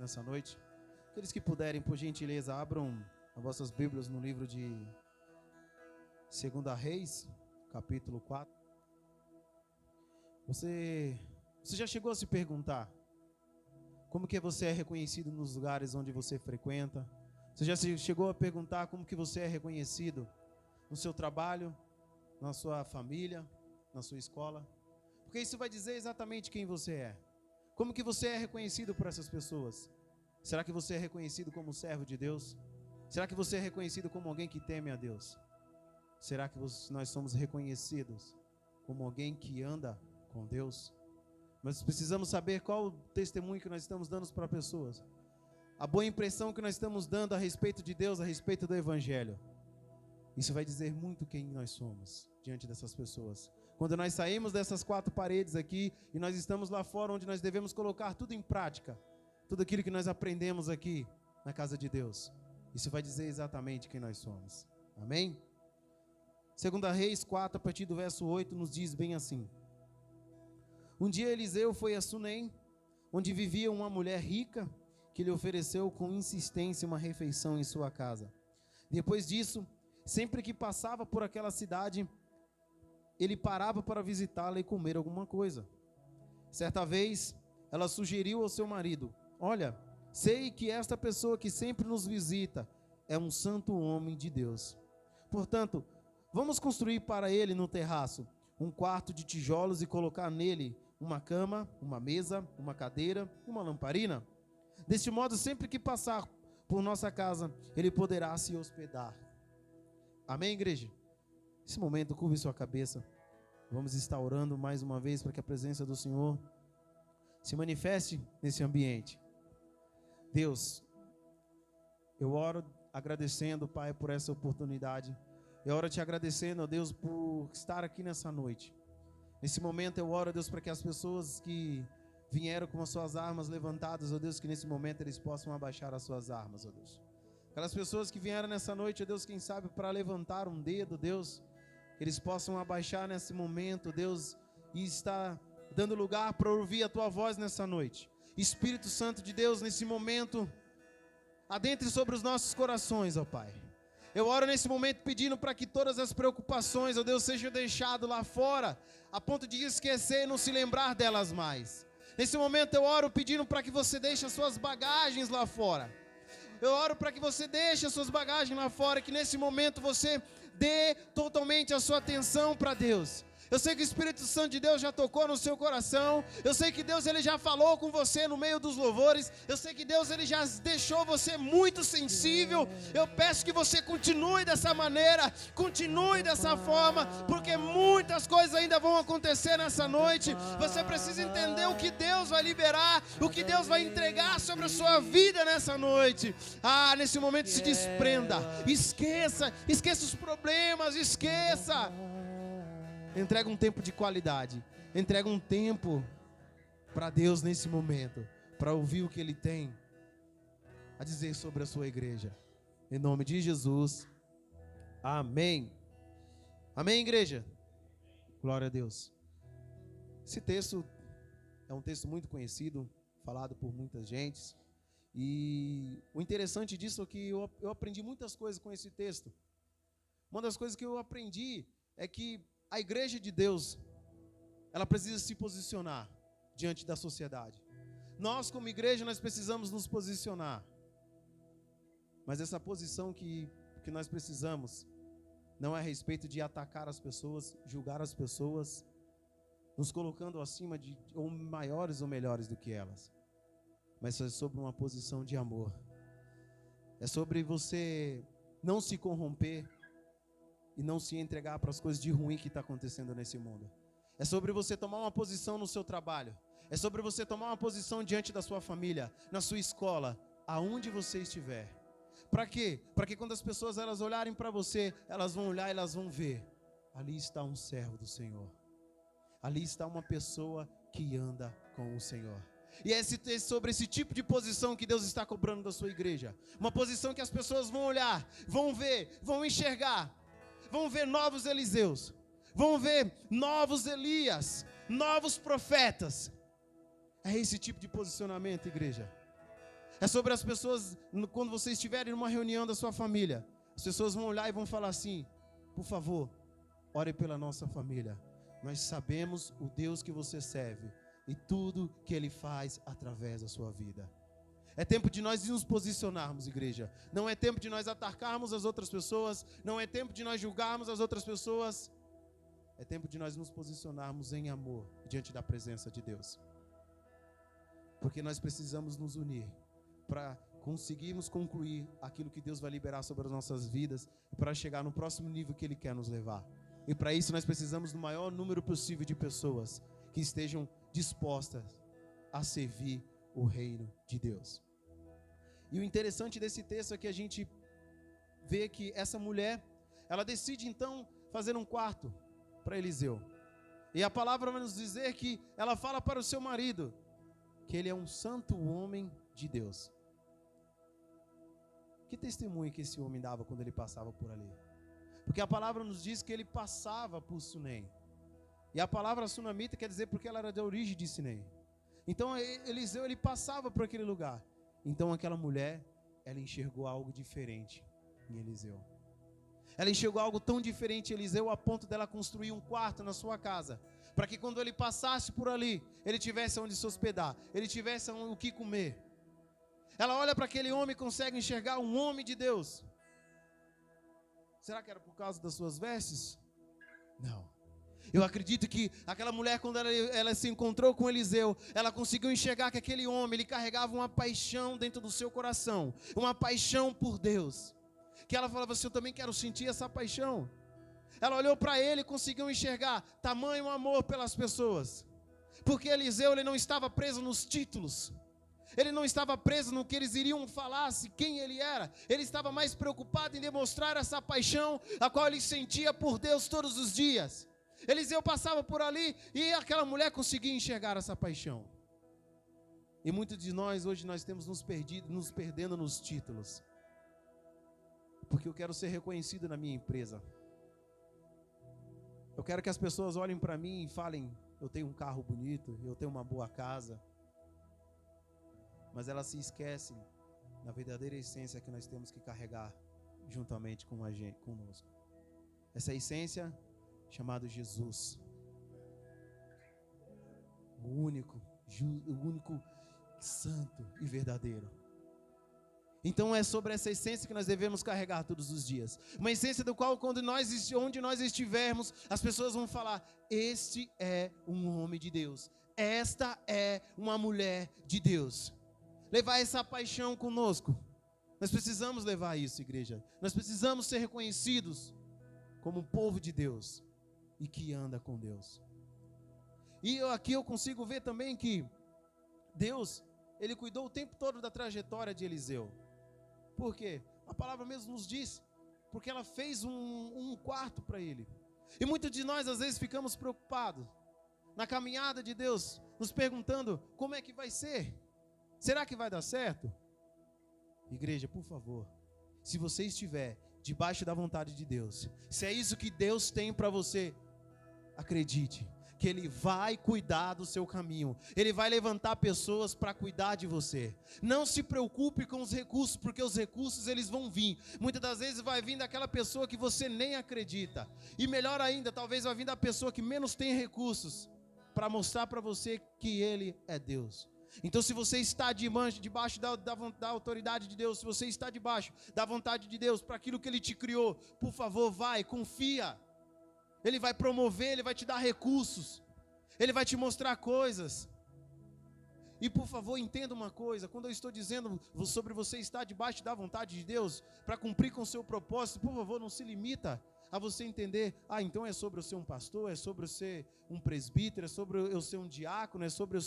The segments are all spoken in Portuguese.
nessa noite. Aqueles que puderem, por gentileza, abram as vossas Bíblias no livro de 2 Reis, capítulo 4. Você já chegou a se perguntar como que você é reconhecido nos lugares onde você frequenta? Você já chegou a perguntar como que você é reconhecido no seu trabalho, na sua família, na sua escola? Porque isso vai dizer exatamente quem você é. Como que você é reconhecido por essas pessoas? Será que você é reconhecido como servo de Deus? Será que você é reconhecido como alguém que teme a Deus? Será que nós somos reconhecidos como alguém que anda com Deus? Nós precisamos saber qual o testemunho que nós estamos dando para pessoas. A boa impressão que nós estamos dando a respeito de Deus, a respeito do Evangelho. Isso vai dizer muito quem nós somos diante dessas pessoas. Quando nós saímos dessas 4 paredes aqui e nós estamos lá fora, onde nós devemos colocar tudo em prática, tudo aquilo que nós aprendemos aqui na casa de Deus, isso vai dizer exatamente quem nós somos. Amém? 2 Reis 4, a partir do verso 8, nos diz bem assim: Um dia Eliseu foi a Sunem, onde vivia uma mulher rica, que lhe ofereceu com insistência uma refeição em sua casa. Depois disso, sempre que passava por aquela cidade, ele parava para visitá-la e comer alguma coisa. Certa vez, ela sugeriu ao seu marido: Olha, sei que esta pessoa que sempre nos visita é um santo homem de Deus. Portanto, vamos construir para ele no terraço um quarto de tijolos e colocar nele uma cama, uma mesa, uma cadeira, uma lamparina. Deste modo, sempre que passar por nossa casa, ele poderá se hospedar. Amém, igreja? Nesse momento, curve sua cabeça. Vamos estar orando mais uma vez para que a presença do Senhor se manifeste nesse ambiente. Deus, eu oro agradecendo, Pai, por essa oportunidade. Eu oro te agradecendo, ó Deus, por estar aqui nessa noite. Nesse momento eu oro, Deus, para que as pessoas que vieram com as suas armas levantadas, ó Deus, que nesse momento eles possam abaixar as suas armas, ó Deus. Aquelas pessoas que vieram nessa noite, ó Deus, quem sabe para levantar um dedo, Deus, que eles possam abaixar nesse momento, Deus, e estar dando lugar para ouvir a tua voz nessa noite. Espírito Santo de Deus, nesse momento, adentre sobre os nossos corações, ó Pai. Eu oro nesse momento pedindo para que todas as preocupações, ó Deus, sejam deixadas lá fora, a ponto de esquecer e não se lembrar delas mais. Nesse momento eu oro pedindo para que você deixe as suas bagagens lá fora. Eu oro para que você deixe as suas bagagens lá fora, que nesse momento você dê totalmente a sua atenção para Deus. Eu sei que o Espírito Santo de Deus já tocou no seu coração. Eu sei que Deus ele já falou com você no meio dos louvores. Eu sei que Deus ele já deixou você muito sensível. Eu peço que você continue dessa maneira, continue dessa forma, porque muitas coisas ainda vão acontecer nessa noite. Você precisa entender o que Deus vai liberar, o que Deus vai entregar sobre a sua vida nessa noite. Nesse momento se desprenda, esqueça os problemas, esqueça. Entrega um tempo de qualidade. Entrega um tempo para Deus nesse momento, para ouvir o que Ele tem a dizer sobre a sua igreja. Em nome de Jesus. Amém. Amém, igreja? Glória a Deus. Esse texto é um texto muito conhecido, falado por muitas gentes. E o interessante disso é que eu aprendi muitas coisas com esse texto. Uma das coisas que eu aprendi é que a igreja de Deus, ela precisa se posicionar diante da sociedade. Nós, como igreja, nós precisamos nos posicionar. Mas essa posição que nós precisamos não é a respeito de atacar as pessoas, julgar as pessoas, nos colocando acima de ou maiores ou melhores do que elas. Mas é sobre uma posição de amor. É sobre você não se corromper e não se entregar para as coisas de ruim que está acontecendo nesse mundo. É sobre você tomar uma posição no seu trabalho. É sobre você tomar uma posição diante da sua família, na sua escola, aonde você estiver. Para quê? Para que quando as pessoas elas olharem para você, elas vão olhar e elas vão ver: ali está um servo do Senhor. Ali está uma pessoa que anda com o Senhor. E é sobre esse tipo de posição que Deus está cobrando da sua igreja. Uma posição que as pessoas vão olhar, vão ver, vão enxergar. Vão ver novos Eliseus, vão ver novos Elias, novos profetas. É esse tipo de posicionamento, igreja. É sobre as pessoas, quando vocês estiverem numa reunião da sua família, as pessoas vão olhar e vão falar assim: por favor, ore pela nossa família. Nós sabemos o Deus que você serve e tudo que Ele faz através da sua vida. É tempo de nós nos posicionarmos, igreja. Não é tempo de nós atacarmos as outras pessoas. Não é tempo de nós julgarmos as outras pessoas. É tempo de nós nos posicionarmos em amor diante da presença de Deus. Porque nós precisamos nos unir para conseguirmos concluir aquilo que Deus vai liberar sobre as nossas vidas, para chegar no próximo nível que Ele quer nos levar. E para isso nós precisamos do maior número possível de pessoas que estejam dispostas a servir o reino de Deus. E o interessante desse texto é que a gente vê que essa mulher, ela decide então fazer um quarto para Eliseu. E a palavra vai nos dizer que ela fala para o seu marido que ele é um santo homem de Deus. Que testemunho que esse homem dava quando ele passava por ali? Porque a palavra nos diz que ele passava por Sunem. E a palavra sunamita quer dizer porque ela era da origem de Sinem. Então Eliseu, ele passava por aquele lugar. Então aquela mulher, ela enxergou algo diferente em Eliseu. Ela enxergou algo tão diferente em Eliseu a ponto dela construir um quarto na sua casa, para que quando ele passasse por ali, ele tivesse onde se hospedar, ele tivesse o que comer. Ela olha para aquele homem e consegue enxergar um homem de Deus. Será que era por causa das suas vestes? Não. Eu acredito que aquela mulher, quando ela se encontrou com Eliseu, ela conseguiu enxergar que aquele homem, ele carregava uma paixão dentro do seu coração, uma paixão por Deus, que ela falava assim: eu também quero sentir essa paixão. Ela olhou para ele e conseguiu enxergar tamanho amor pelas pessoas, porque Eliseu, ele não estava preso nos títulos, ele não estava preso no que eles iriam falar, se quem ele era. Ele estava mais preocupado em demonstrar essa paixão a qual ele sentia por Deus todos os dias. Eliseu passava por ali e aquela mulher conseguia enxergar essa paixão. E muitos de nós hoje nós temos nos perdendo nos títulos, porque eu quero ser reconhecido na minha empresa. Eu quero que as pessoas olhem para mim e falem: eu tenho um carro bonito, eu tenho uma boa casa. Mas elas se esquecem da verdadeira essência que nós temos que carregar juntamente com a gente, conosco. Essa essência chamado Jesus, o único santo e verdadeiro. Então é sobre essa essência que nós devemos carregar todos os dias. Uma essência do qual, onde nós estivermos, as pessoas vão falar: este é um homem de Deus, esta é uma mulher de Deus. Levar essa paixão conosco. Nós precisamos levar isso, igreja. Nós precisamos ser reconhecidos como um povo de Deus e que anda com Deus. E aqui eu consigo ver também que Deus, Ele cuidou o tempo todo da trajetória de Eliseu. Por quê? A palavra mesmo nos diz, porque ela fez um quarto para ele. E muitos de nós às vezes ficamos preocupados na caminhada de Deus, nos perguntando: como é que vai ser? Será que vai dar certo? Igreja, por favor, se você estiver debaixo da vontade de Deus, se é isso que Deus tem para você, acredite que Ele vai cuidar do seu caminho. Ele vai levantar pessoas para cuidar de você. Não se preocupe com os recursos, porque os recursos eles vão vir. Muitas das vezes vai vir daquela pessoa que você nem acredita. E melhor ainda, talvez vai vir da pessoa que menos tem recursos, para mostrar para você que Ele é Deus. Então, se você está debaixo da autoridade de Deus, se você está debaixo da vontade de Deus, para aquilo que Ele te criou, por favor, vai, confia. Ele vai promover, Ele vai te dar recursos, Ele vai te mostrar coisas. E por favor, entenda uma coisa: quando eu estou dizendo sobre você estar debaixo da vontade de Deus, para cumprir com o seu propósito, por favor, não se limita a você entender: então é sobre eu ser um pastor, é sobre eu ser um presbítero, é sobre eu ser um diácono, é sobre eu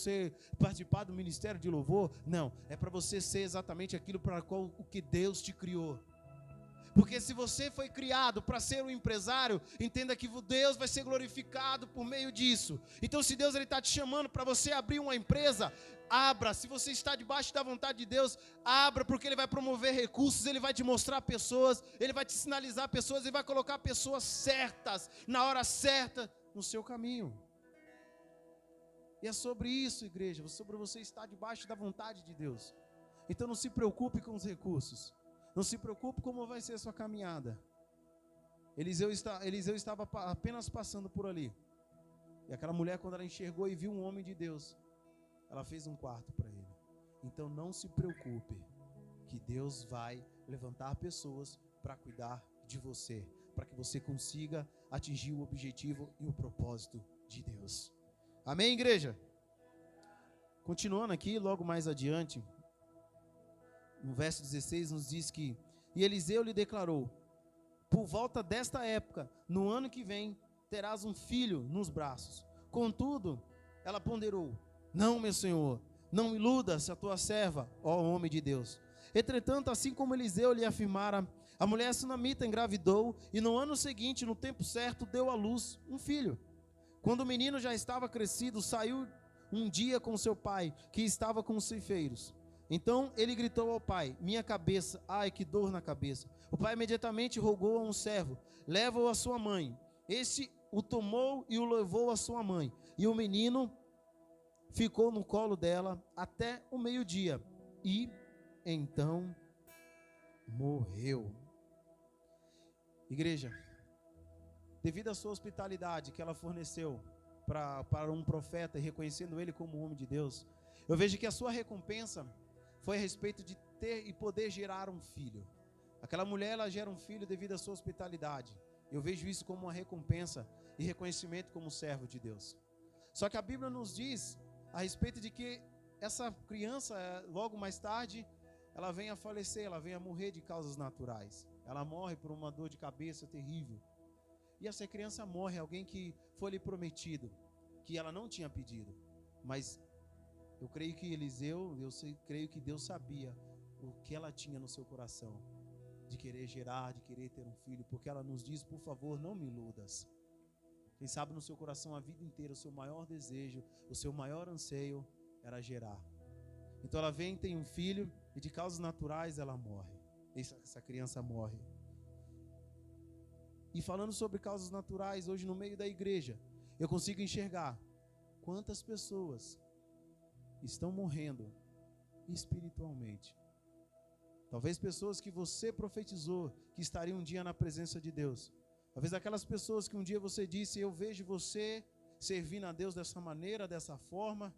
participar do ministério de louvor. Não, é para você ser exatamente aquilo para o que Deus te criou. Porque se você foi criado para ser um empresário, entenda que Deus vai ser glorificado por meio disso. Então, se Deus está te chamando para você abrir uma empresa, abra. Se você está debaixo da vontade de Deus, abra, porque Ele vai promover recursos, Ele vai te mostrar pessoas, Ele vai te sinalizar pessoas, Ele vai colocar pessoas certas, na hora certa, no seu caminho. E é sobre isso, igreja, sobre você estar debaixo da vontade de Deus. Então não se preocupe com os recursos. Não se preocupe como vai ser a sua caminhada. Eliseu estava apenas passando por ali. E aquela mulher, quando ela enxergou e viu um homem de Deus, ela fez um quarto para ele. Então não se preocupe, que Deus vai levantar pessoas para cuidar de você, para que você consiga atingir o objetivo e o propósito de Deus. Amém, igreja? Continuando aqui, logo mais adiante, no verso 16 nos diz que: e Eliseu lhe declarou: por volta desta época, no ano que vem, terás um filho nos braços. Contudo, ela ponderou: não, meu senhor, não iludas a tua serva, ó homem de Deus. Entretanto, assim como Eliseu lhe afirmara, a mulher sunamita engravidou, e no ano seguinte, no tempo certo, deu à luz um filho. Quando o menino já estava crescido, saiu um dia com seu pai, que estava com os ceifeiros. Então ele gritou ao pai: minha cabeça, ai que dor na cabeça. O pai imediatamente rogou a um servo: leva-o à sua mãe. Este o tomou e o levou à sua mãe. E o menino ficou no colo dela até o meio-dia. E então morreu. Igreja, devido à sua hospitalidade que ela forneceu para um profeta, e reconhecendo ele como homem de Deus, eu vejo que a sua recompensa foi a respeito de ter e poder gerar um filho. Aquela mulher, ela gera um filho devido à sua hospitalidade. Eu vejo isso como uma recompensa e reconhecimento como servo de Deus. Só que a Bíblia nos diz a respeito de que essa criança, logo mais tarde, ela vem a falecer, ela vem a morrer de causas naturais. Ela morre por uma dor de cabeça terrível. E essa criança morre, alguém que foi lhe prometido, que ela não tinha pedido. Mas eu creio que creio que Deus sabia o que ela tinha no seu coração, de querer gerar, de querer ter um filho, porque ela nos diz: por favor, não me iludas. Quem sabe no seu coração a vida inteira, o seu maior desejo, o seu maior anseio era gerar. Então ela vem, tem um filho, e de causas naturais ela morre. Essa criança morre. E falando sobre causas naturais, hoje no meio da igreja, eu consigo enxergar quantas pessoas estão morrendo espiritualmente. Talvez pessoas que você profetizou que estariam um dia na presença de Deus. Talvez aquelas pessoas que um dia você disse: eu vejo você servindo a Deus dessa maneira, dessa forma,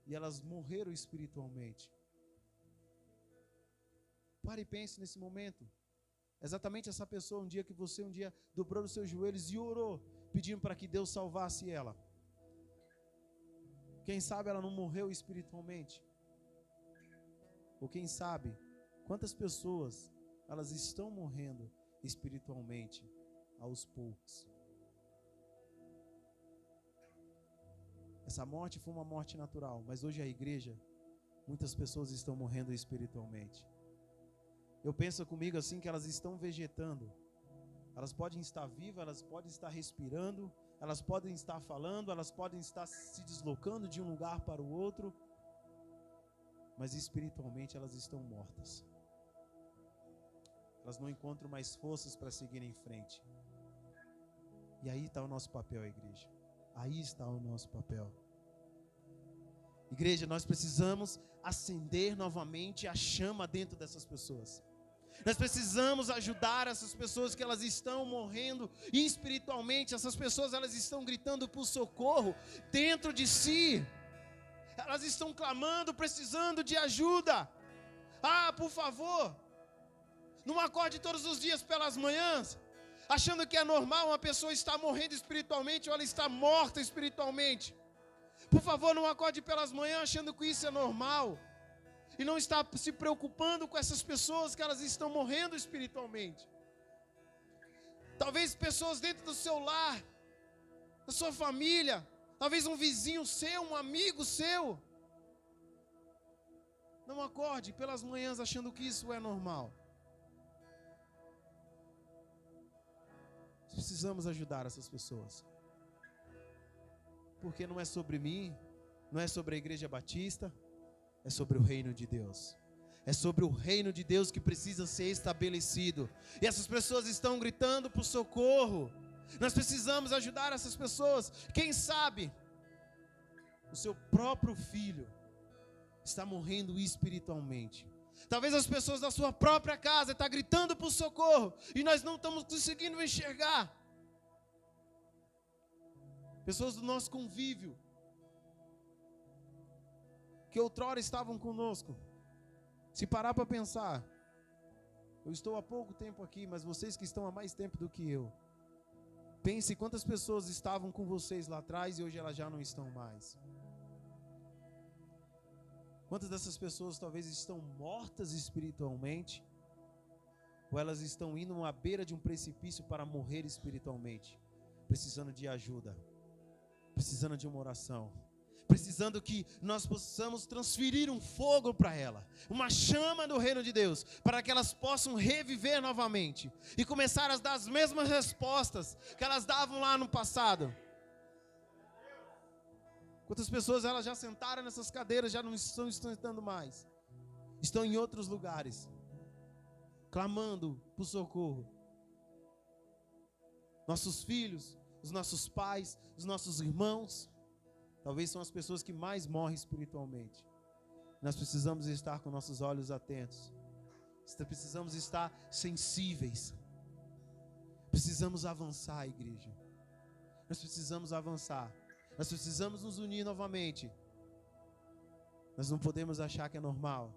e elas morreram espiritualmente. Pare e pense nesse momento. Exatamente essa pessoa, um dia que você dobrou os seus joelhos e orou, pedindo para que Deus salvasse ela. Quem sabe ela não morreu espiritualmente? Ou quem sabe, quantas pessoas elas estão morrendo espiritualmente aos poucos? Essa morte foi uma morte natural, mas hoje a igreja, muitas pessoas estão morrendo espiritualmente. Eu penso comigo assim que elas estão vegetando. Elas podem estar vivas, elas podem estar respirando, elas podem estar falando, elas podem estar se deslocando de um lugar para o outro, mas espiritualmente elas estão mortas. Elas não encontram mais forças para seguir em frente. E aí está o nosso papel, igreja. Aí está o nosso papel. Igreja, nós precisamos acender novamente a chama dentro dessas pessoas. Nós precisamos ajudar essas pessoas que elas estão morrendo espiritualmente. Essas pessoas, elas estão gritando por socorro dentro de si. Elas estão clamando, precisando de ajuda. Ah, por favor, não acorde todos os dias pelas manhãs, achando que é normal uma pessoa estar morrendo espiritualmente ou ela está morta espiritualmente. Por favor, não acorde pelas manhãs achando que isso é normal. E não está se preocupando com essas pessoas que elas estão morrendo espiritualmente. Talvez pessoas dentro do seu lar, da sua família, talvez um vizinho seu, um amigo seu. Não acorde pelas manhãs achando que isso é normal. Precisamos ajudar essas pessoas. Porque não é sobre mim, não é sobre a Igreja Batista, é sobre o reino de Deus. É sobre o reino de Deus que precisa ser estabelecido. E essas pessoas estão gritando por socorro. Nós precisamos ajudar essas pessoas. Quem sabe o seu próprio filho está morrendo espiritualmente. Talvez as pessoas da sua própria casa estão gritando por socorro e nós não estamos conseguindo enxergar. Pessoas do nosso convívio, que outrora estavam conosco. Se parar para pensar, eu estou há pouco tempo aqui, mas vocês que estão há mais tempo do que eu, pense quantas pessoas estavam com vocês lá atrás e hoje elas já não estão mais. Quantas dessas pessoas talvez estão mortas espiritualmente, ou elas estão indo à beira de um precipício para morrer espiritualmente, precisando de ajuda, precisando de uma oração, precisando que nós possamos transferir um fogo para ela, uma chama do reino de Deus, para que elas possam reviver novamente e começar a dar as mesmas respostas que elas davam lá no passado. Quantas pessoas elas já sentaram nessas cadeiras, já não estão sentando mais, estão em outros lugares, clamando por socorro. Nossos filhos, os nossos pais, os nossos irmãos, talvez são as pessoas que mais morrem espiritualmente. Nós precisamos estar com nossos olhos atentos, precisamos estar sensíveis, precisamos avançar, igreja. Nós precisamos avançar. Nós precisamos nos unir novamente. Nós não podemos achar que é normal.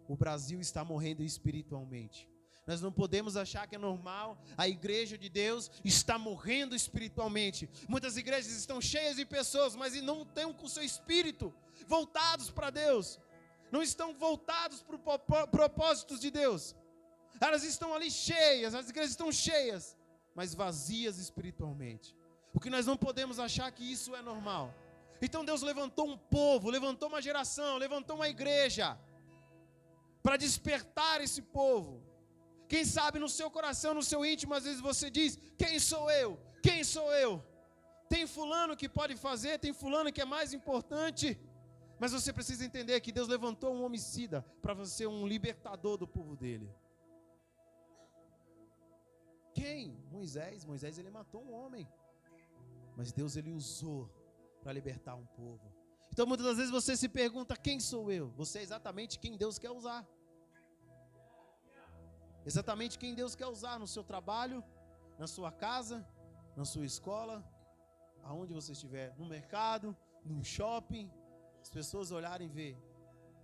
O Brasil está morrendo espiritualmente. Nós não podemos achar que é normal. A igreja de Deus está morrendo espiritualmente. Muitas igrejas estão cheias de pessoas, mas não estão com o seu espírito voltados para Deus. Não estão voltados para os propósitos de Deus. Elas estão ali cheias, as igrejas estão cheias, mas vazias espiritualmente. O que nós não podemos achar que isso é normal. Então Deus levantou um povo, levantou uma geração, levantou uma igreja para despertar esse povo. Quem sabe no seu coração, no seu íntimo, às vezes você diz: quem sou eu? Quem sou eu? Tem fulano que pode fazer, tem fulano que é mais importante. Mas você precisa entender que Deus levantou um homicida para você ser um libertador do povo dele. Quem? Moisés. Moisés, ele matou um homem. Mas Deus, ele usou para libertar um povo. Então muitas das vezes você se pergunta: quem sou eu? Você é exatamente quem Deus quer usar. Exatamente quem Deus quer usar no seu trabalho, na sua casa, na sua escola, aonde você estiver, no mercado, no shopping. As pessoas olharem e ver: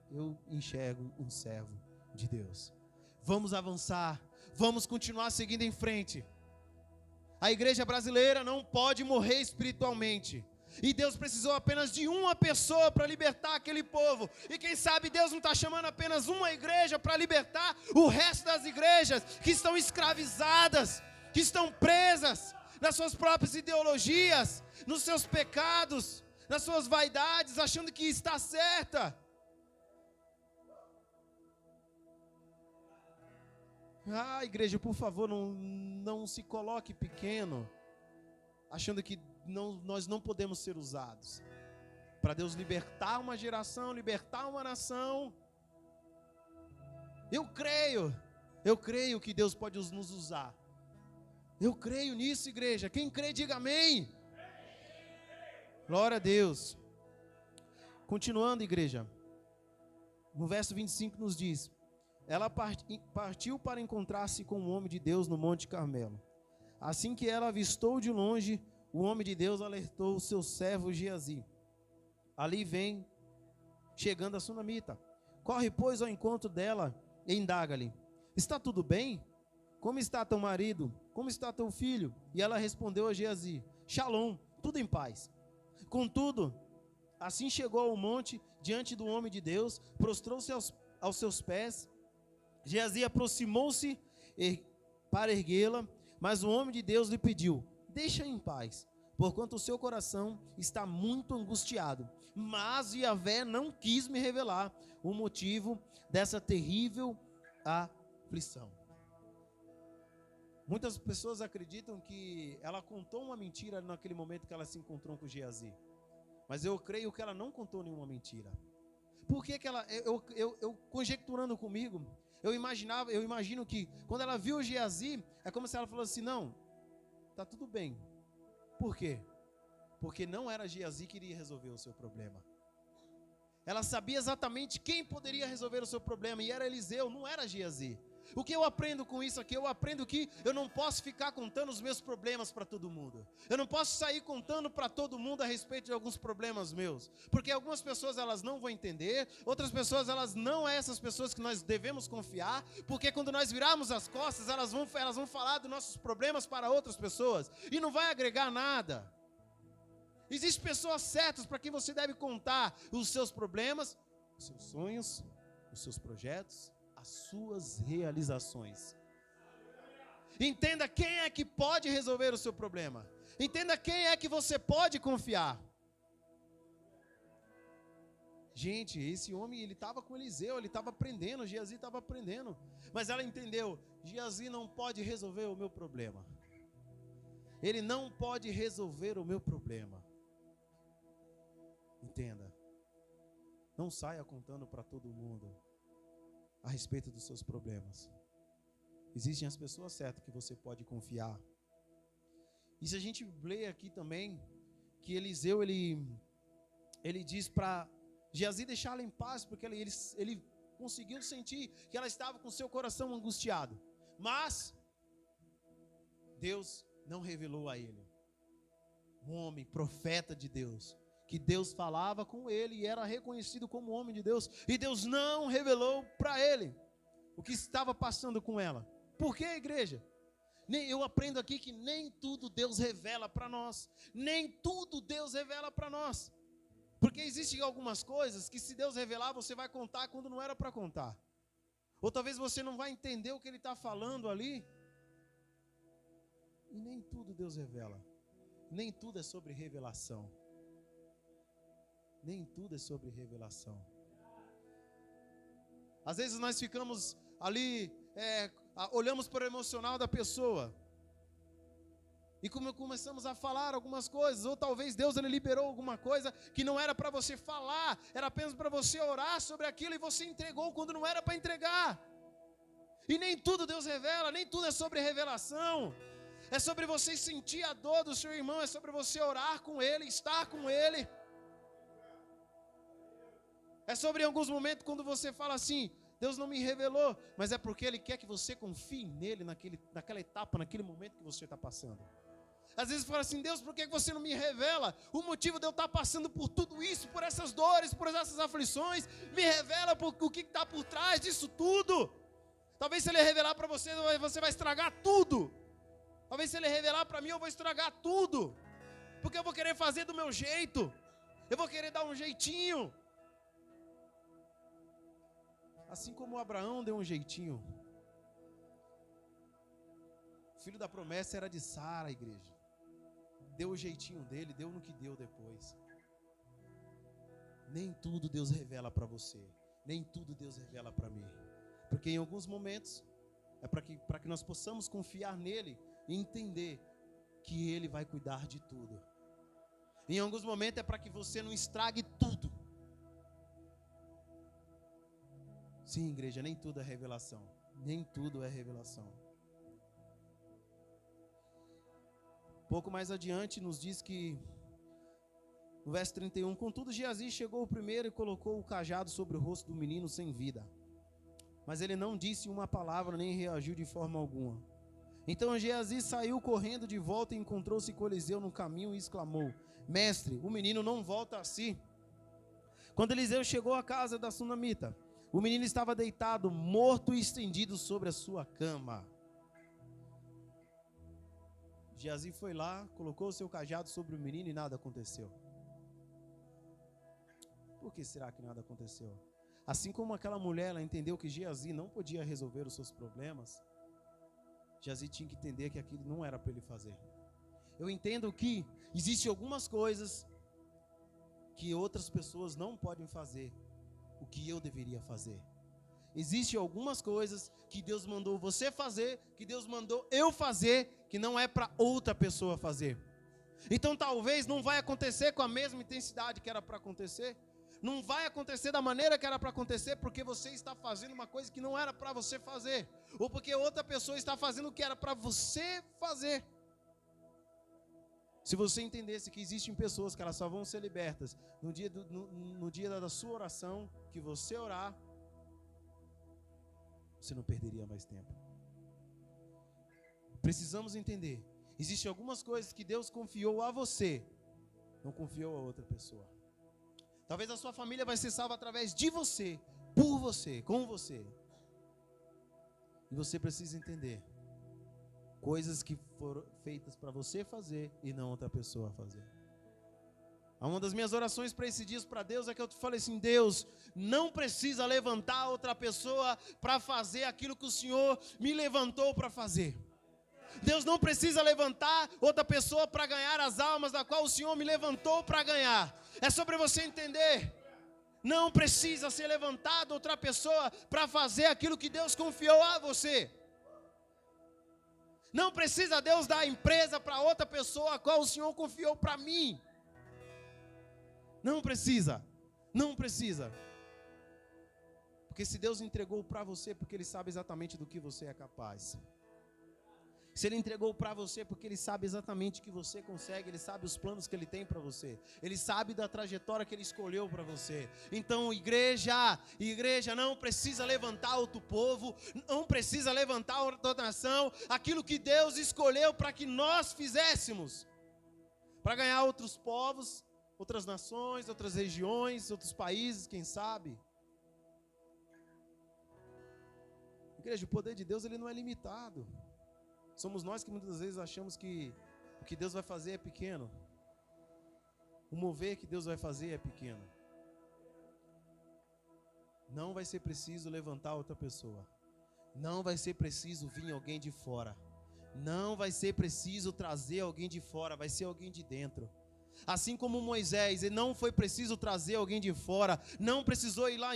eu enxergo um servo de Deus. Vamos avançar, vamos continuar seguindo em frente. A igreja brasileira não pode morrer espiritualmente. E Deus precisou apenas de uma pessoa para libertar aquele povo. E quem sabe Deus não está chamando apenas uma igreja para libertar o resto das igrejas que estão escravizadas, que estão presas nas suas próprias ideologias, nos seus pecados, nas suas vaidades, achando que está certa. Ah, igreja, por favor, não se coloque pequeno, achando que nós não podemos ser usados para Deus libertar uma geração, libertar uma nação. Eu creio que Deus pode nos usar. Eu creio nisso, igreja. Quem crê, diga amém. Glória a Deus. Continuando, igreja, no verso 25 nos diz: ela partiu para encontrar-se com o homem de Deus no Monte Carmelo. Assim que ela avistou de longe, o homem de Deus alertou o seu servo Geazi. Ali vem chegando a sunamita. Corre, pois, ao encontro dela e indaga-lhe: está tudo bem? Como está teu marido? Como está teu filho? E ela respondeu a Geazi: Shalom, tudo em paz. Contudo, assim chegou ao monte diante do homem de Deus, prostrou-se aos seus pés. Geazi aproximou-se para erguê-la, mas o homem de Deus lhe pediu: deixa em paz, porquanto o seu coração está muito angustiado. Mas Yahvé não quis me revelar o motivo dessa terrível aflição. Muitas pessoas acreditam que ela contou uma mentira naquele momento que ela se encontrou com Geazi. Mas eu creio que ela não contou nenhuma mentira. Por que ela, eu conjecturando comigo, eu imagino que quando ela viu o Geazi, é como se ela falou assim: não, tá tudo bem. Por quê? Porque não era Geazi que iria resolver o seu problema. Ela sabia exatamente quem poderia resolver o seu problema, e era Eliseu, não era Geazi. O que eu aprendo com isso aqui? Eu aprendo que eu não posso ficar contando os meus problemas para todo mundo. Eu não posso sair contando para todo mundo a respeito de alguns problemas meus. Porque algumas pessoas elas não vão entender, outras pessoas elas não é essas pessoas que nós devemos confiar, porque quando nós virarmos as costas, elas vão falar dos nossos problemas para outras pessoas, e não vai agregar nada. Existem pessoas certas para quem você deve contar os seus problemas, os seus sonhos, os seus projetos, as suas realizações. Entenda quem é que pode resolver o seu problema. Entenda quem é que você pode confiar. Gente, esse homem, ele estava com Eliseu, ele estava aprendendo, Geazi estava aprendendo. Mas ela entendeu, Geazi não pode resolver o meu problema. Ele não pode resolver o meu problema. Entenda. Não saia contando para todo mundo a respeito dos seus problemas. Existem as pessoas certas que você pode confiar. E se a gente lê aqui também, que Eliseu, ele diz para Geazi deixá-la em paz, porque ele conseguiu sentir que ela estava com seu coração angustiado. Mas Deus não revelou a ele. Um homem, profeta de Deus, que Deus falava com ele e era reconhecido como homem de Deus, e Deus não revelou para ele o que estava passando com ela. Por que, igreja? Eu aprendo aqui que nem tudo Deus revela para nós, nem tudo Deus revela para nós, porque existem algumas coisas que se Deus revelar, você vai contar quando não era para contar, ou talvez você não vai entender o que Ele está falando ali, e nem tudo Deus revela, nem tudo é sobre revelação. Nem tudo é sobre revelação. Às vezes nós ficamos ali, olhamos para o emocional da pessoa, e como começamos a falar algumas coisas, ou talvez Deus ele liberou alguma coisa que não era para você falar, era apenas para você orar sobre aquilo, e você entregou quando não era para entregar. E nem tudo Deus revela, nem tudo é sobre revelação. É sobre você sentir a dor do seu irmão, é sobre você orar com ele, estar com ele. É sobre alguns momentos quando você fala assim, Deus não me revelou, mas é porque Ele quer que você confie nele naquela etapa, naquele momento que você está passando. Às vezes você fala assim, Deus, por que você não me revela o motivo de eu estar passando por tudo isso, por essas dores, por essas aflições? Me revela o que está por trás disso tudo. Talvez se Ele revelar para você, você vai estragar tudo. Talvez se Ele revelar para mim, eu vou estragar tudo, porque eu vou querer fazer do meu jeito, eu vou querer dar um jeitinho. Assim como Abraão deu um jeitinho. O filho da promessa era de Sara, igreja. Deu o jeitinho dele, deu no que deu depois. Nem tudo Deus revela para você. Nem tudo Deus revela para mim. Porque em alguns momentos, é para que nós possamos confiar nele e entender que ele vai cuidar de tudo. Em alguns momentos é para que você não estrague tudo. Sim, igreja, nem tudo é revelação. Nem tudo é revelação. Pouco mais adiante nos diz que, no verso 31, contudo Geazi chegou primeiro e colocou o cajado sobre o rosto do menino sem vida. Mas ele não disse uma palavra, nem reagiu de forma alguma. Então Geazi saiu correndo de volta e encontrou-se com Eliseu no caminho e exclamou, mestre, o menino não volta a si. Quando Eliseu chegou à casa da sunamita, o menino estava deitado, morto e estendido sobre a sua cama. Geazi foi lá, colocou o seu cajado sobre o menino e nada aconteceu. Por que será que nada aconteceu? Assim como aquela mulher, ela entendeu que Geazi não podia resolver os seus problemas, Geazi tinha que entender que aquilo não era para ele fazer. Eu entendo que existem algumas coisas que outras pessoas não podem fazer, o que eu deveria fazer. Existem algumas coisas que Deus mandou você fazer, que Deus mandou eu fazer, que não é para outra pessoa fazer. Então talvez não vai acontecer com a mesma intensidade que era para acontecer. Não vai acontecer da maneira que era para acontecer, porque você está fazendo uma coisa que não era para você fazer. Ou porque outra pessoa está fazendo o que era para você fazer. Se você entendesse que existem pessoas que elas só vão ser libertas no dia da sua oração, que você orar, você não perderia mais tempo. Precisamos entender, existem algumas coisas que Deus confiou a você, não confiou a outra pessoa. Talvez a sua família vai ser salva através de você, por você, com você. E você precisa entender coisas que foram feitas para você fazer e não outra pessoa fazer. Uma das minhas orações para esse dia para Deus é que eu falei assim: Deus, não precisa levantar outra pessoa para fazer aquilo que o Senhor me levantou para fazer. Deus não precisa levantar outra pessoa para ganhar as almas da qual o Senhor me levantou para ganhar. É sobre você entender. Não precisa ser levantada outra pessoa para fazer aquilo que Deus confiou a você. Não precisa Deus dar a empresa para outra pessoa a qual o Senhor confiou para mim. Não precisa. Não precisa. Porque se Deus entregou para você, porque Ele sabe exatamente do que você é capaz. Se Ele entregou para você, porque Ele sabe exatamente o que você consegue, Ele sabe os planos que Ele tem para você, Ele sabe da trajetória que Ele escolheu para você. Então, igreja não precisa levantar outro povo, não precisa levantar outra nação, aquilo que Deus escolheu para que nós fizéssemos, para ganhar outros povos, outras nações, outras regiões, outros países, quem sabe. Igreja, o poder de Deus ele não é limitado. Somos nós que muitas vezes achamos que o que Deus vai fazer é pequeno. O mover que Deus vai fazer é pequeno. Não vai ser preciso levantar outra pessoa. Não vai ser preciso vir alguém de fora. Não vai ser preciso trazer alguém de fora, vai ser alguém de dentro. Assim como Moisés, ele não foi preciso trazer alguém de fora, não precisou ir lá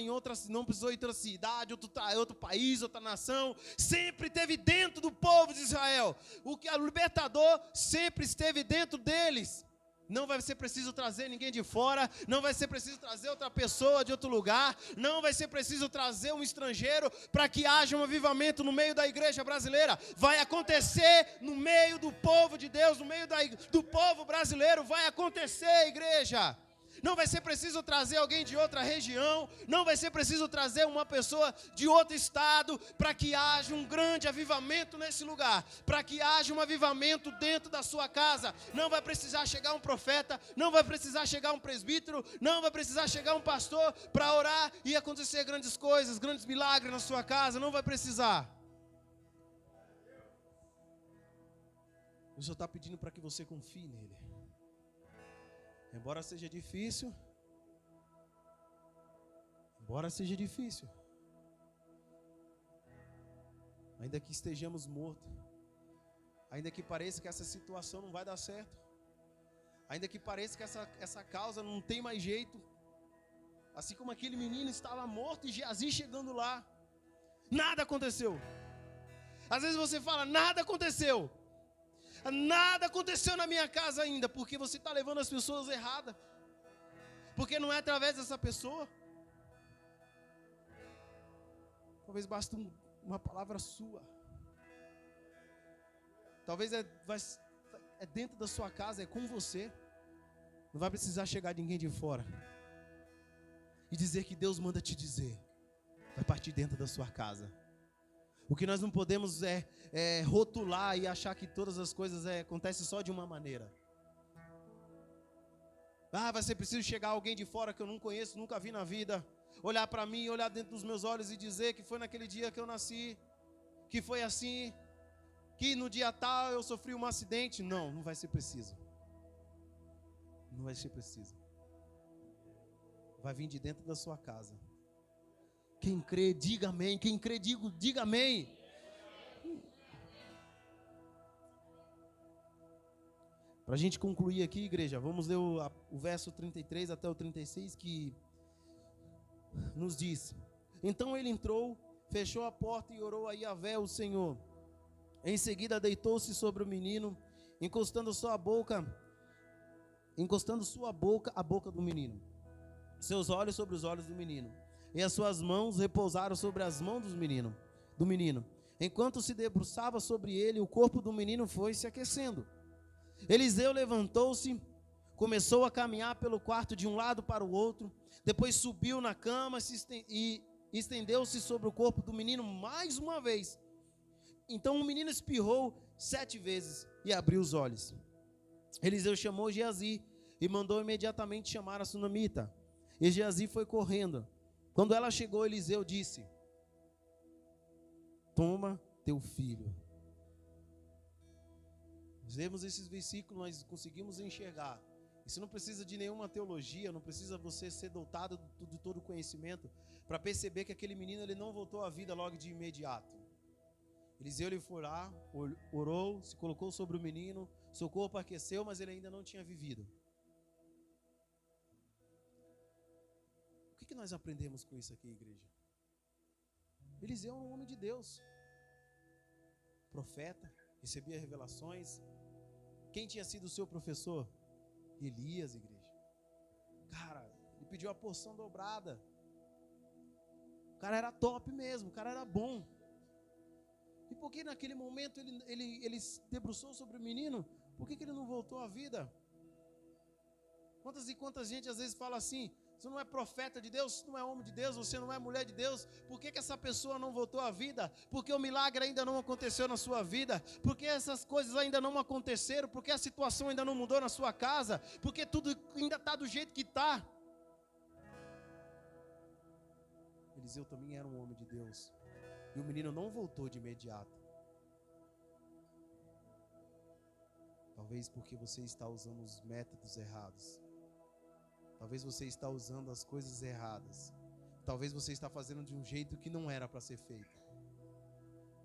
não precisou ir em outra cidade, outro país, outra nação, sempre esteve dentro do povo de Israel. O libertador sempre esteve dentro deles. Não vai ser preciso trazer ninguém de fora, não vai ser preciso trazer outra pessoa de outro lugar, não vai ser preciso trazer um estrangeiro para que haja um avivamento no meio da igreja brasileira. Vai acontecer no meio do povo de Deus, no meio do povo brasileiro, vai acontecer, igreja. Não vai ser preciso trazer alguém de outra região, não vai ser preciso trazer uma pessoa de outro estado, para que haja um grande avivamento nesse lugar, para que haja um avivamento dentro da sua casa. Não vai precisar chegar um profeta, não vai precisar chegar um presbítero, não vai precisar chegar um pastor para orar e acontecer grandes coisas, grandes milagres na sua casa, não vai precisar. O Senhor está pedindo para que você confie nele. Embora seja difícil, ainda que estejamos mortos, ainda que pareça que essa situação não vai dar certo, ainda que pareça que essa causa não tem mais jeito, assim como aquele menino estava morto e Geazi chegando lá, nada aconteceu. Às vezes você fala, nada aconteceu na minha casa ainda, porque você está levando as pessoas erradas, porque não é através dessa pessoa. Talvez basta uma palavra sua, talvez é dentro da sua casa, é com você, não vai precisar chegar ninguém de fora e dizer que Deus manda te dizer, vai partir dentro da sua casa. O que nós não podemos é rotular e achar que todas as coisas acontecem só de uma maneira. Vai ser preciso chegar alguém de fora que eu não conheço, nunca vi na vida, olhar para mim, olhar dentro dos meus olhos e dizer que foi naquele dia que eu nasci, que foi assim, que no dia tal eu sofri um acidente. Não vai ser preciso. Não vai ser preciso. Vai vir de dentro da sua casa. Quem crê, diga amém. Quem crê, diga amém. Para a gente concluir aqui, igreja, vamos ler o verso 33 até o 36, que nos diz: Então ele entrou, fechou a porta e orou a Yahvé, o Senhor. Em seguida deitou-se sobre o menino, encostando sua boca à boca do menino, seus olhos sobre os olhos do menino, e as suas mãos repousaram sobre as mãos do menino. Enquanto se debruçava sobre ele, o corpo do menino foi se aquecendo. Eliseu levantou-se, começou a caminhar pelo quarto de um lado para o outro, depois subiu na cama e estendeu-se sobre o corpo do menino mais uma vez. Então o menino espirrou 7 vezes e abriu os olhos. Eliseu chamou Geazi e mandou imediatamente chamar a sunamita. E Geazi foi correndo. Quando ela chegou, Eliseu disse: toma teu filho. Nós lemos esses versículos, nós conseguimos enxergar. Isso não precisa de nenhuma teologia, não precisa você ser dotado de todo conhecimento para perceber que aquele menino ele não voltou à vida logo de imediato. Eliseu ele foi lá, orou, se colocou sobre o menino, seu corpo aqueceu, mas ele ainda não tinha vivido. O que nós aprendemos com isso aqui, igreja? Eliseu é um homem de Deus, profeta, recebia revelações. Quem tinha sido o seu professor? Elias, igreja. Cara, ele pediu a porção dobrada. O cara era top mesmo, o cara era bom. E por que naquele momento ele se debruçou sobre o menino? Por que ele não voltou à vida? Quantas e quantas gente às vezes fala assim: você não é profeta de Deus, você não é homem de Deus, você não é mulher de Deus. Por que essa pessoa não voltou à vida? Porque o milagre ainda não aconteceu na sua vida. Porque essas coisas ainda não aconteceram. Porque a situação ainda não mudou na sua casa. Porque tudo ainda está do jeito que está. Eliseu também era um homem de Deus. E o menino não voltou de imediato. Talvez porque você está usando os métodos errados. Talvez você está usando as coisas erradas. Talvez você está fazendo de um jeito que não era para ser feito.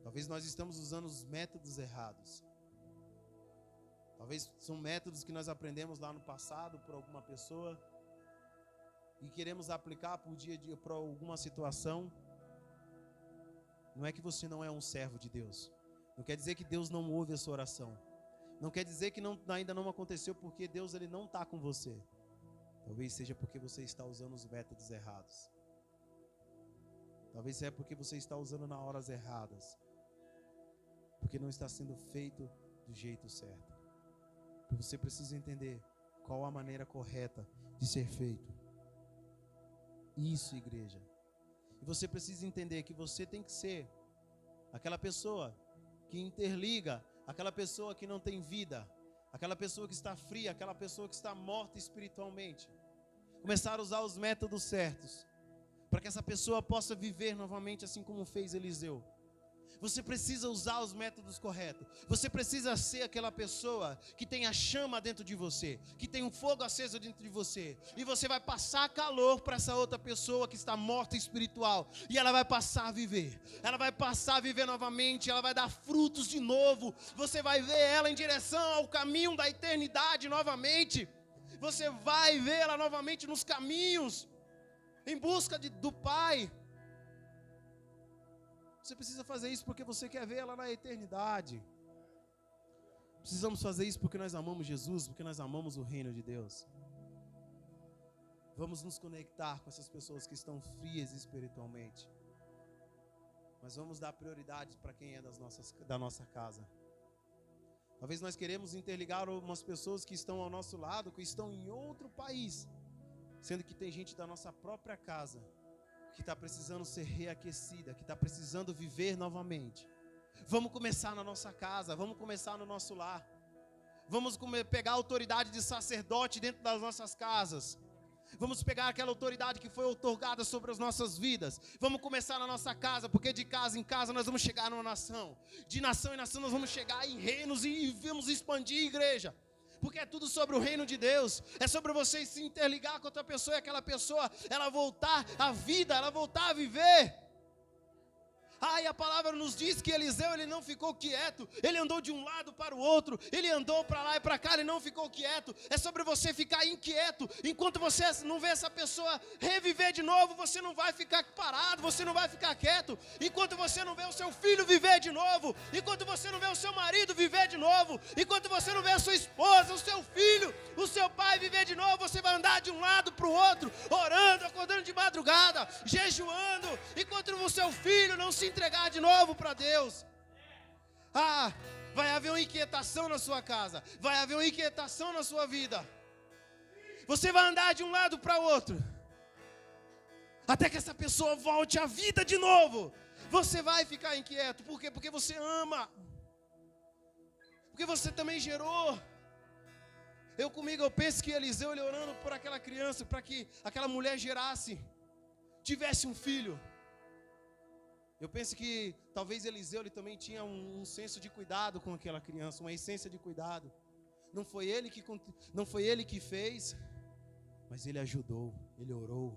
Talvez nós estamos usando os métodos errados. Talvez são métodos que nós aprendemos lá no passado por alguma pessoa e queremos aplicar por dia a dia para alguma situação. Não é que você não é um servo de Deus. Não quer dizer que Deus não ouve a sua oração. Não quer dizer que ainda não aconteceu porque Deus ele não está com você. Talvez seja porque você está usando os métodos errados. Talvez seja porque você está usando nas horas erradas. Porque não está sendo feito do jeito certo. Você precisa entender qual a maneira correta de ser feito. Isso, igreja. E você precisa entender que você tem que ser aquela pessoa que interliga, aquela pessoa que não tem vida, aquela pessoa que está fria, aquela pessoa que está morta espiritualmente. Começar a usar os métodos certos, para que essa pessoa possa viver novamente assim como fez Eliseu. Você precisa usar os métodos corretos. Você precisa ser aquela pessoa que tem a chama dentro de você, que tem um fogo aceso dentro de você. E você vai passar calor para essa outra pessoa que está morta espiritual. E ela vai passar a viver. Ela vai passar a viver novamente. Ela vai dar frutos de novo. Você vai ver ela em direção ao caminho da eternidade novamente. Você vai ver ela novamente nos caminhos, em busca do Pai. Você precisa fazer isso porque você quer ver ela na eternidade. Precisamos fazer isso porque nós amamos Jesus, porque nós amamos o reino de Deus. Vamos nos conectar com essas pessoas que estão frias espiritualmente. Mas vamos dar prioridade para quem é da nossa casa. Talvez nós queremos interligar umas pessoas que estão ao nosso lado, que estão em outro país, sendo que tem gente da nossa própria casa que está precisando ser reaquecida, que está precisando viver novamente. Vamos começar na nossa casa, vamos começar no nosso lar. Vamos pegar a autoridade de sacerdote dentro das nossas casas. Vamos pegar aquela autoridade que foi outorgada sobre as nossas vidas. Vamos começar na nossa casa, porque de casa em casa nós vamos chegar numa nação. De nação em nação nós vamos chegar em reinos e vamos expandir a igreja. Porque é tudo sobre o reino de Deus. É sobre você se interligar com outra pessoa e aquela pessoa, ela voltar à vida, ela voltar a viver. E a palavra nos diz que Eliseu, ele não ficou quieto. Ele andou de um lado para o outro. Ele andou para lá e para cá, ele não ficou quieto. É sobre você ficar inquieto. Enquanto você não vê essa pessoa reviver de novo, você não vai ficar parado, você não vai ficar quieto. Enquanto você não vê o seu filho viver de novo. Enquanto você não vê o seu marido viver de novo. Enquanto você não vê a sua esposa, o seu filho, o seu pai viver de novo, você vai andar de um lado para o outro, orando, acordando de madrugada, jejuando. Enquanto o seu filho não se entregar de novo para Deus. Vai haver uma inquietação na sua casa. Vai haver uma inquietação na sua vida. Você vai andar de um lado para o outro, até que essa pessoa volte à vida de novo. Você vai ficar inquieto. Por quê? Porque você ama. Porque você também gerou. Eu penso que Eliseu, ele orando por aquela criança, para que aquela mulher gerasse, tivesse um filho. Eu penso que talvez Eliseu, ele também tinha um senso de cuidado com aquela criança, uma essência de cuidado. Não foi ele que fez, mas ele ajudou, ele orou.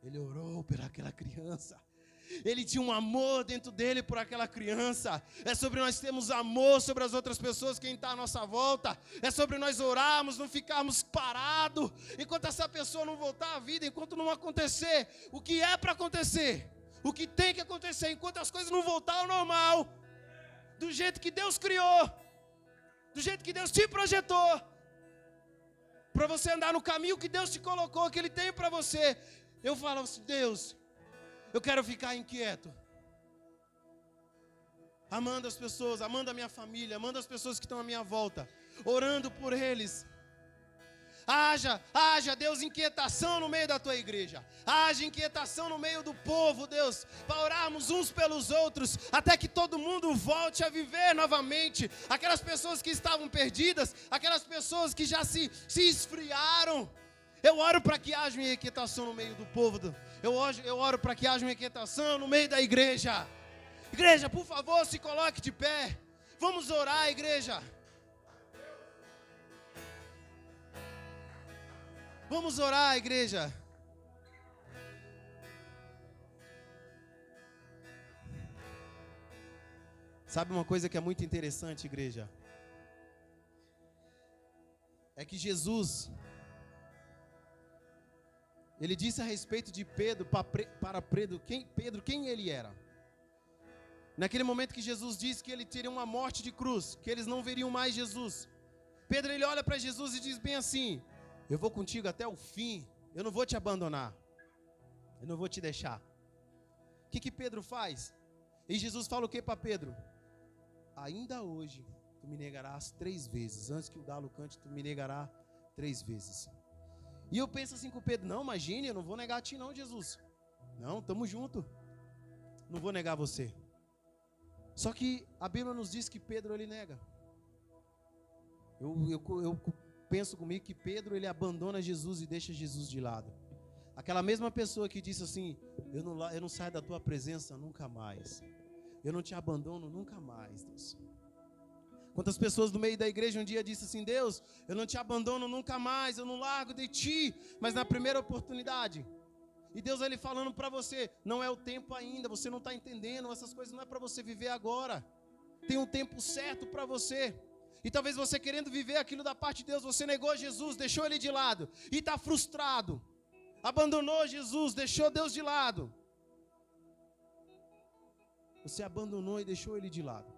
Ele orou por aquela criança. Ele tinha um amor dentro dele por aquela criança. É sobre nós termos amor sobre as outras pessoas, quem está à nossa volta. É sobre nós orarmos, não ficarmos parados enquanto essa pessoa não voltar à vida, enquanto não acontecer o que é para acontecer, o que tem que acontecer, enquanto as coisas não voltar ao normal, do jeito que Deus criou, do jeito que Deus te projetou, para você andar no caminho que Deus te colocou, que Ele tem para você. Eu falo assim: Deus, eu quero ficar inquieto, amando as pessoas, amando a minha família, amando as pessoas que estão à minha volta, orando por eles. Haja, Deus, inquietação no meio da tua igreja. Haja inquietação no meio do povo, Deus, para orarmos uns pelos outros, até que todo mundo volte a viver novamente. Aquelas pessoas que estavam perdidas, aquelas pessoas que já se esfriaram. Eu oro para que haja uma inquietação no meio do povo. Eu oro para que haja uma inquietação no meio da igreja. Igreja, por favor, se coloque de pé. Vamos orar, igreja. Vamos orar, igreja. Sabe uma coisa que é muito interessante, igreja? É que Jesus, Ele disse a respeito de Pedro, para Pedro, quem ele era. Naquele momento que Jesus disse que ele teria uma morte de cruz, que eles não veriam mais Jesus. Pedro, ele olha para Jesus e diz bem assim: eu vou contigo até o fim, eu não vou te abandonar, eu não vou te deixar. O que Pedro faz? E Jesus fala o que para Pedro? Ainda hoje tu me negarás 3 vezes, antes que o galo cante tu me negarás 3 vezes. E eu penso assim com Pedro: não, imagine, eu não vou negar a ti não, Jesus. Não, estamos juntos, não vou negar você. Só que a Bíblia nos diz que Pedro, ele nega. Eu penso comigo que Pedro, ele abandona Jesus e deixa Jesus de lado. Aquela mesma pessoa que disse assim: eu não saio da tua presença nunca mais, eu não te abandono nunca mais, Deus. Quantas pessoas do meio da igreja um dia disse assim: Deus, eu não te abandono nunca mais, eu não largo de ti, mas na primeira oportunidade. E Deus, ele falando para você: não é o tempo ainda, você não está entendendo, essas coisas não é para você viver agora, tem um tempo certo para você. E talvez você querendo viver aquilo da parte de Deus, você negou Jesus, deixou Ele de lado, e está frustrado, abandonou Jesus, deixou Deus de lado. Você abandonou e deixou Ele de lado.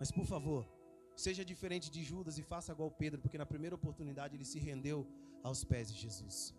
Mas por favor, seja diferente de Judas e faça igual Pedro, porque na primeira oportunidade ele se rendeu aos pés de Jesus.